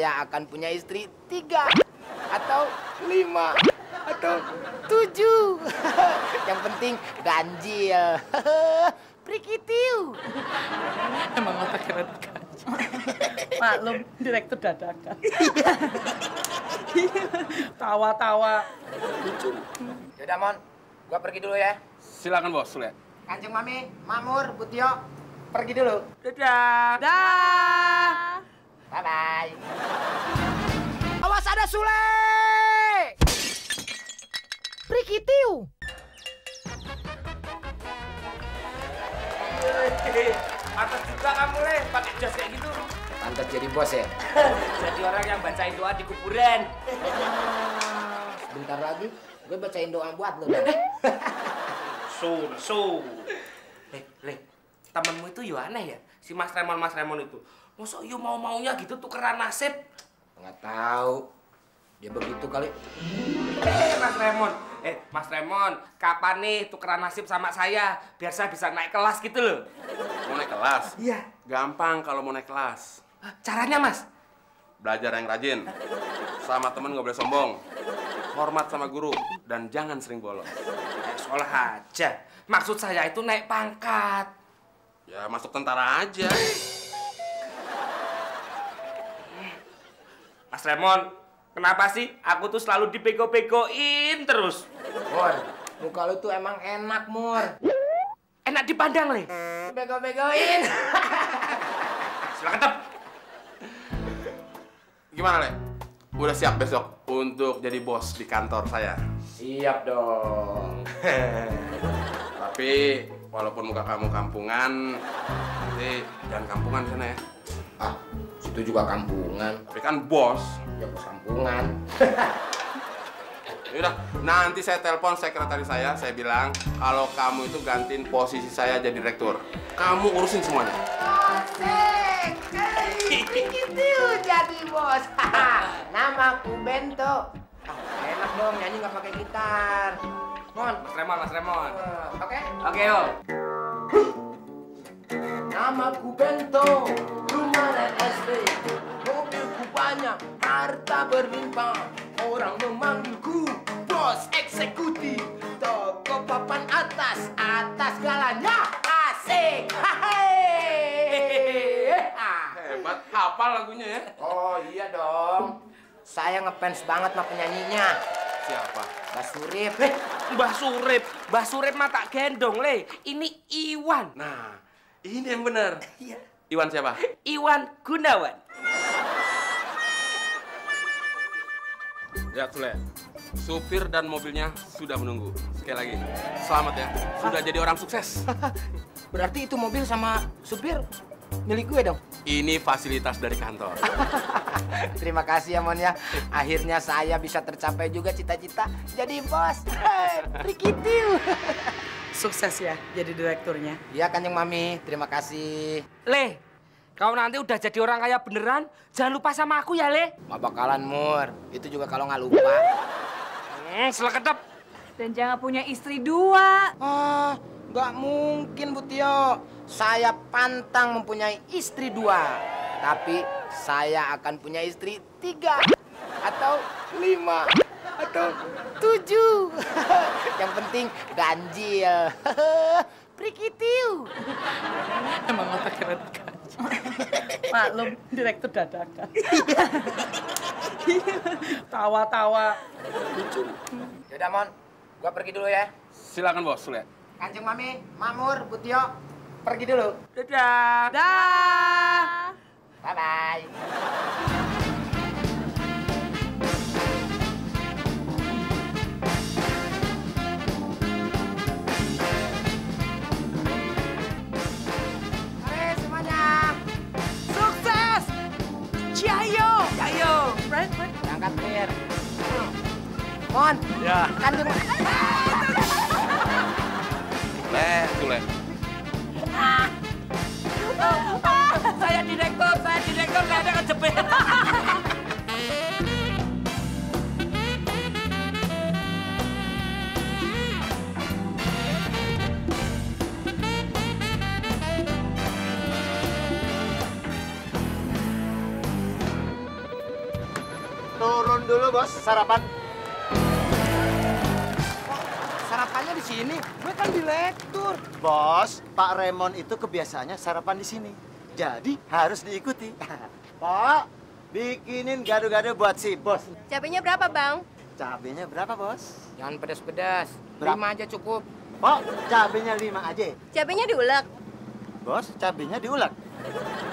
Saya akan punya istri 3 atau 5 atau 7. Yang penting ganjil. Prikitiu. Emang otak keren ganjil. Maklum, direktur dadakan. Tawa-tawa. Lucu. Yaudah, Mon. Gua pergi dulu ya. Silakan bos, Sule. Kanjeng Mami, Mamur, Butio, pergi dulu. Dadah. Dah. Bye-bye. Awas ada Sule! Prikitiu. Atas juga kamu, Le, pakai jas kayak gitu. Pantas jadi bos ya? Jadi orang yang bacain doa di kuburan. Bentar lagi, gue bacain doa buat lo. Le, temenmu itu yo aneh ya? Si Mas Remon itu. Masa yo mau-maunya gitu tukeran nasib? Nggak tahu. Dia begitu kali. Mas Remon, kapan nih tukeran nasib sama saya? Biar saya bisa naik kelas gitu loh. Mau naik kelas? Iya. Gampang kalau mau naik kelas. Caranya, Mas? Belajar yang rajin. Sama temen nggak boleh sombong. Hormat sama guru. Dan jangan sering bolos. Sekolah aja. Maksud saya itu naik pangkat. Ya masuk tentara aja. Mas Remon, kenapa sih aku tuh selalu dibego-begoin terus? Mur, muka lu tuh emang enak, Mur. Enak dipandang, Le. Bego-begoin. Silakan, Tep. Gimana, Le? Udah siap besok untuk jadi bos di kantor saya? Siap dong. Tapi walaupun muka kamu kampungan, nanti jangan kampungan sana ya. Ah, situ juga kampungan. Tapi kan bos. Ya bos kampungan. Yaudah, nanti saya telepon sekretaris saya bilang kalau kamu itu gantiin posisi saya jadi direktur. Kamu urusin semuanya. Asik. Begitu jadi bos. Namaku Bento. Enak dong nyanyi nggak pakai gitar. Mon. Mas Remon. Oke. Oke, yo. Namaku Bento, rumah dan SD, mobilku banyak, harta berlimpah, orang memanggilku bos eksekutif, toko papan atas galanya asik, Hebat, hafal lagunya ya. Oh iya dong, saya ngefans banget sama penyanyinya. Siapa? Mbah Surip mah tak gendong, Le. Ini Iwan. Nah, ini yang benar. Iya. Iwan siapa? Iwan Gunawan. Lihat, Sule. Supir dan mobilnya sudah menunggu. Sekali lagi, selamat ya. Sudah jadi orang sukses. Berarti itu mobil sama supir milik gue dong? Ini fasilitas dari kantor. Terima kasih ya, Mon ya. Akhirnya saya bisa tercapai juga cita-cita jadi bos. Prikitiu. Sukses ya jadi direkturnya. Iya, Kanjeng Mami. Terima kasih. Le, kau nanti udah jadi orang kaya beneran, jangan lupa sama aku ya, Le. Nggak bakalan, Mur. Itu juga kalau nggak lupa. Selekedep. Dan jangan punya istri 2. Ah, nggak mungkin, Bu Tio. Saya pantang mempunyai istri 2. Tapi saya akan punya istri 3 atau 5 atau 7. Yang penting ganjil. Prikitiu. Emang otak keren ganjil. Maklum, direktur dadakan. Tawa-tawa. Lucu. Yaudah, Mon. Gua pergi dulu ya. Silakan bos, Sule. Kanjeng Mami, Mamur, Butio, pergi dulu. Dadah. Dah. Bye-bye. Mari semuanya. Sukses. Ciayo. Ayo. Right. Angkat mir. Mon. Ya. Kanjeng Sule. Saya direktur, nggak ada kejepit. minum dulu, Bos. Sarapan. Sarapannya di sini, gue kan direktur. Bos, Pak Raymond itu kebiasaannya sarapan di sini. Jadi harus diikuti. Pak, bikinin gado-gado buat si Bos. Cabenya berapa, Bang? Cabenya berapa, Bos? Jangan pedas-pedas, Berapa? 5 aja cukup. Pak, cabenya 5 aja. Cabenya diulek. Bos, cabenya diulek.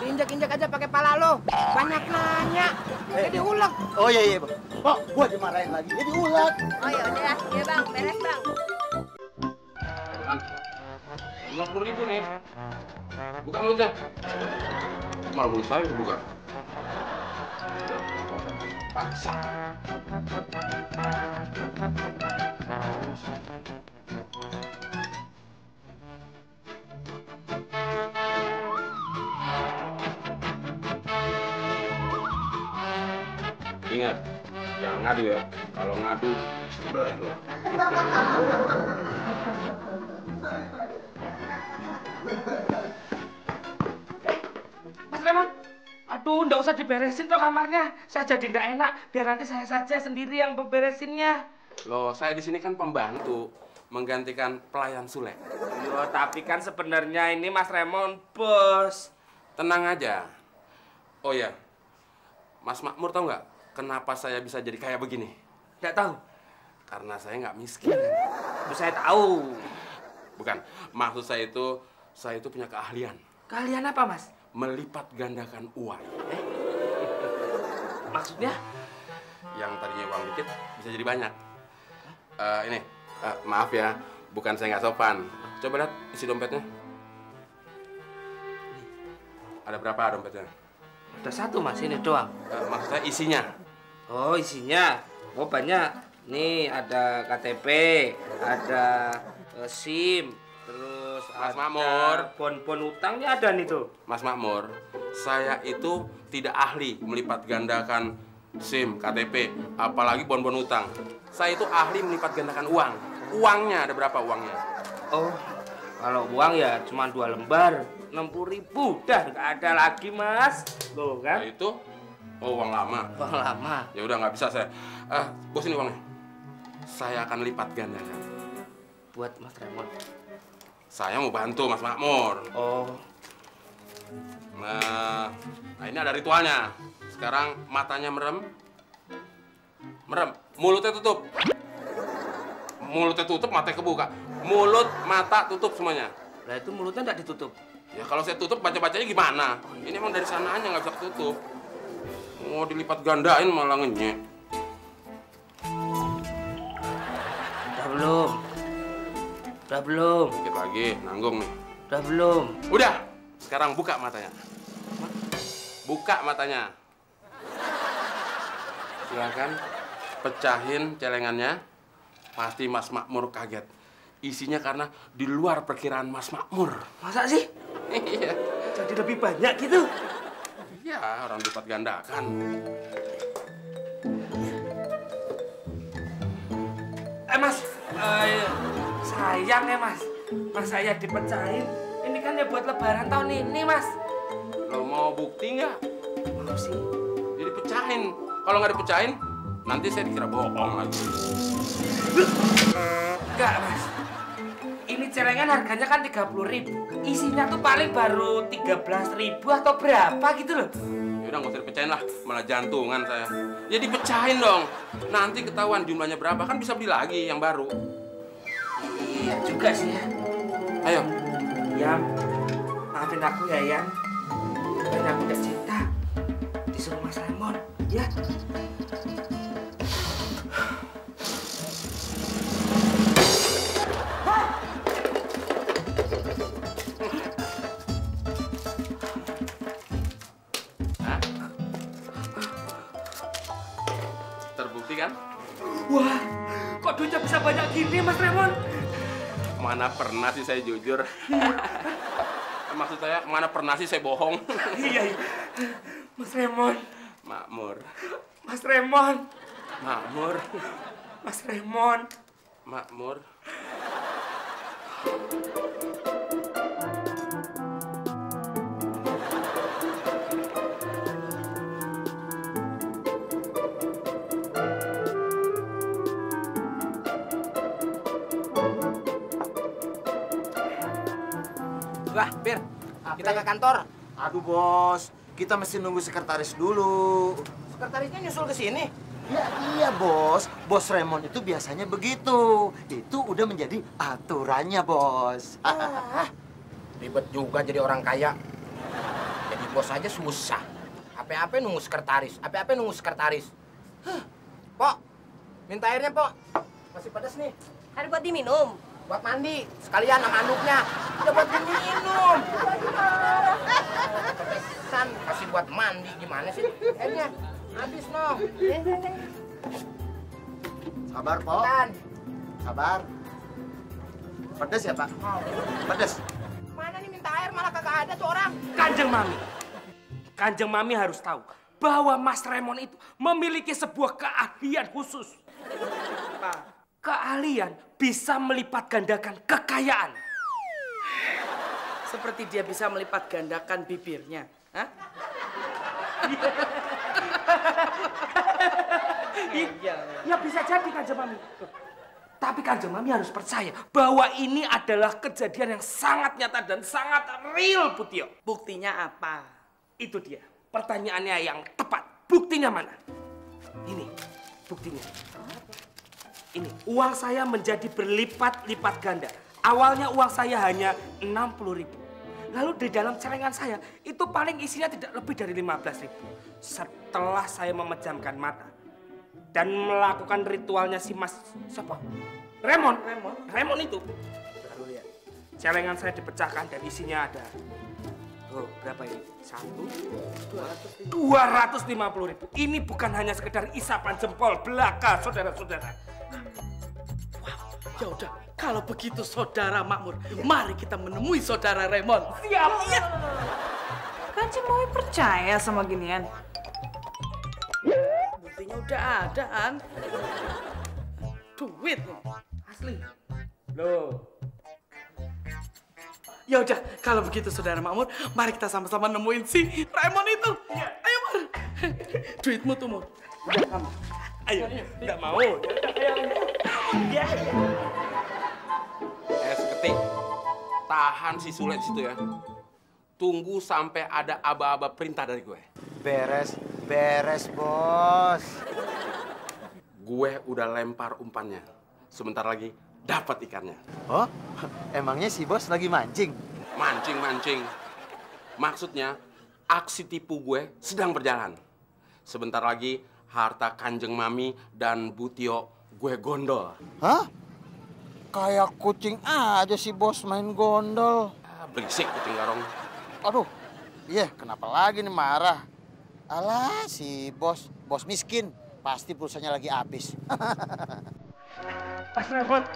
Diinjak-injak aja pakai pala lo. Banyak nanya, jadi ulek. Oh iya, Bos. Pak, gua dimarahin lagi. Jadi ulek. Oh ya udah, ya Bang, beres Bang. 50.000 nih. Buka mulutnya. Malah mulut saya buka. Paksa. Ingat, jangan ngadu ya. Kalau ngadu, berat loh. Mas Raymond, aduh, nggak usah diberesin tuh kamarnya. Saya jadi nggak enak. Biar nanti saya saja sendiri yang beberesinnya. Loh, saya di sini kan pembantu, menggantikan pelayan Sule. Yo, tapi kan sebenarnya ini Mas Raymond bos. Tenang aja. Oh ya, Mas Makmur tahu nggak kenapa saya bisa jadi kayak begini? Nggak tahu. Karena saya nggak miskin. Terus saya tahu. Bukan, maksud saya itu punya keahlian. Kalian apa, Mas? Melipat gandakan uang. Maksudnya? Yang tadinya uang dikit bisa jadi banyak. Ini, maaf ya, bukan saya nggak sopan. Coba lihat isi dompetnya. Ada berapa dompetnya? Ada satu, Mas, ini doang. Maksud saya isinya. Oh, isinya. Oh, banyak. Nih, ada KTP, ada SIM, terus Mas ada Makmur. bon-bon utangnya ada nih tuh. Mas Makmur, saya itu tidak ahli melipat gandakan SIM, KTP, apalagi bon-bon utang. Saya itu ahli melipat gandakan uang. Uangnya ada berapa uangnya? Oh, kalau uang ya cuma 2 lembar, 60.000. Dah nggak ada lagi, Mas. Loh Nah, kan? itu uang lama. Uang lama. Ya udah nggak bisa saya. Bos ini uangnya. Saya akan lipat gandakan. Buat Mas Raymond. Saya mau bantu Mas Makmur. Oh, Nah, ini ada ritualnya. Sekarang matanya merem. Merem. Mulutnya tutup. Mulutnya tutup, matanya kebuka. Mulut, mata tutup semuanya. lah itu mulutnya nggak ditutup. Ya kalau saya tutup baca-bacanya gimana? Ini emang dari sananya nggak bisa ketutup. Mau dilipat gandain malah ngenyek. Udah belum? Udah belum? Dikit lagi, nanggung nih. Udah belum? Udah, sekarang buka matanya. Buka matanya. Silakan pecahin celengannya. Pasti Mas Makmur kaget. Isinya karena di luar perkiraan Mas Makmur. Masa sih? Iya. Jadi lebih banyak gitu? Iya, orang lipat gandakan. Mas, sayang ya Mas. Mas saya dipecahin. Ini kan ya buat lebaran tahun ini, Mas. Lo mau bukti nggak? Mau sih. Jadi pecahin. Kalau nggak dipecahin, nanti saya dikira bohong lagi. Enggak, Mas. Ini celengan harganya kan 30.000. Isinya tuh paling baru 13.000 atau berapa gitu loh. Ya udah nggak usah dipecahin lah, malah jantungan saya. Ya dipecahin dong. Nanti ketahuan jumlahnya berapa, kan bisa beli lagi yang baru. Iya juga sih ya. Ayo. Yang, maafin aku ya, Yang. Bukan aku gak cinta. Disuruh Mas Raymond, ya. Hah? Terbukti kan? Wah, kok duitnya bisa banyak gini, Mas Raymond? Mana pernah sih saya jujur. Maksud saya, mana pernah sih saya bohong. Iya, iya. Mas Raymond. Makmur. Mas Raymond. Makmur. Mas Raymond. Makmur. Wah, Bir, kita ke kantor. Aduh bos, kita mesti nunggu sekretaris dulu. Sekretarisnya nyusul ke sini. Ya iya bos, bos Raymond itu biasanya begitu. Itu udah menjadi aturannya bos. Ribet juga jadi orang kaya. Jadi bos aja susah. Apa-apa nunggu sekretaris, apa-apa nunggu sekretaris. Pok, minta airnya, Pok. Masih pedas nih. Air buat diminum. Buat mandi, sekalian sama anduknya. Udah buat diminum. Pedesan, kasih buat mandi. Gimana sih? Airnya habis, no. Sabar, Pok. Kan. Sabar. Pedes ya, Pak? Pedes. Mana nih minta air malah kagak ada tuh orang. Kanjeng Mami harus tahu bahwa Mas Raymond itu memiliki sebuah keahlian khusus. Keahlian bisa melipat gandakan kekayaan. Seperti dia bisa melipat gandakan bibirnya. Hah? Ya bisa jadi Kanjeng Mami. Tapi Kanjeng Mami harus percaya bahwa ini adalah kejadian yang sangat nyata dan sangat real, Putio. Buktinya apa? Itu dia. Pertanyaannya yang tepat. Buktinya mana? Ini buktinya. Ini, uang saya menjadi berlipat-lipat ganda. Awalnya uang saya hanya 60.000. Lalu di dalam celengan saya, itu paling isinya tidak lebih dari 15.000. Setelah saya memejamkan mata dan melakukan ritualnya si Mas siapa? Raymond itu. Lalu lihat. Celengan saya dipecahkan dan isinya ada. Oh, berapa ini? 250.000. Ini bukan hanya sekedar isapan jempol belaka, saudara-saudara. Ya udah, kalau begitu saudara makmur, mari kita menemui saudara Raymond. Siap. Iya. Kan Cimoy percaya sama ginian. Buktinya udah ada, An. Duit. Asli. Loh. Ya udah, kalau begitu saudara makmur, mari kita sama-sama nemuin si Raymond itu. Ayo, Mur. Duitmu tuh, Mur. Udah kamu. Ayo, nggak mau. Ya. Seketik. Tahan si Sule di situ ya. Tunggu sampai ada aba-aba perintah dari gue. Beres, bos. Gue udah lempar umpannya. Sebentar lagi dapat ikannya. Oh, emangnya si bos lagi mancing? Mancing. Maksudnya, aksi tipu gue sedang berjalan. Sebentar lagi, harta Kanjeng Mami dan Butio gue gondol. Hah? Kayak kucing aja si bos main gondol. Berisik kucing garong. Aduh, iya kenapa lagi nih marah? Alah, si bos miskin. Pasti pulsanya lagi habis. Mas Raymond.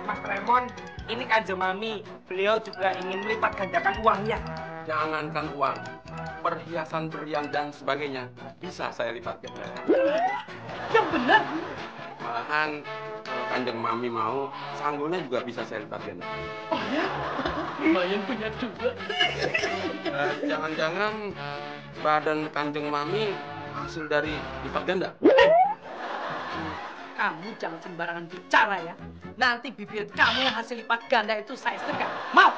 Mas Raymond, ini Kanjeng Mami. Beliau juga ingin melipat gandakan uangnya. Jangankan uang, perhiasan berlian dan sebagainya bisa saya lipat ganda. Yang benar. Malahan kalau Kanjeng Mami mau, sanggulnya juga bisa saya lipat ganda. Oh ya? Lumayan punya dua. Jangan-jangan badan Kanjeng Mami hasil dari lipat ganda. Kamu jangan sembarangan bicara ya. Nanti bibir kamu yang hasil lipat ganda itu saya setrika. Mau?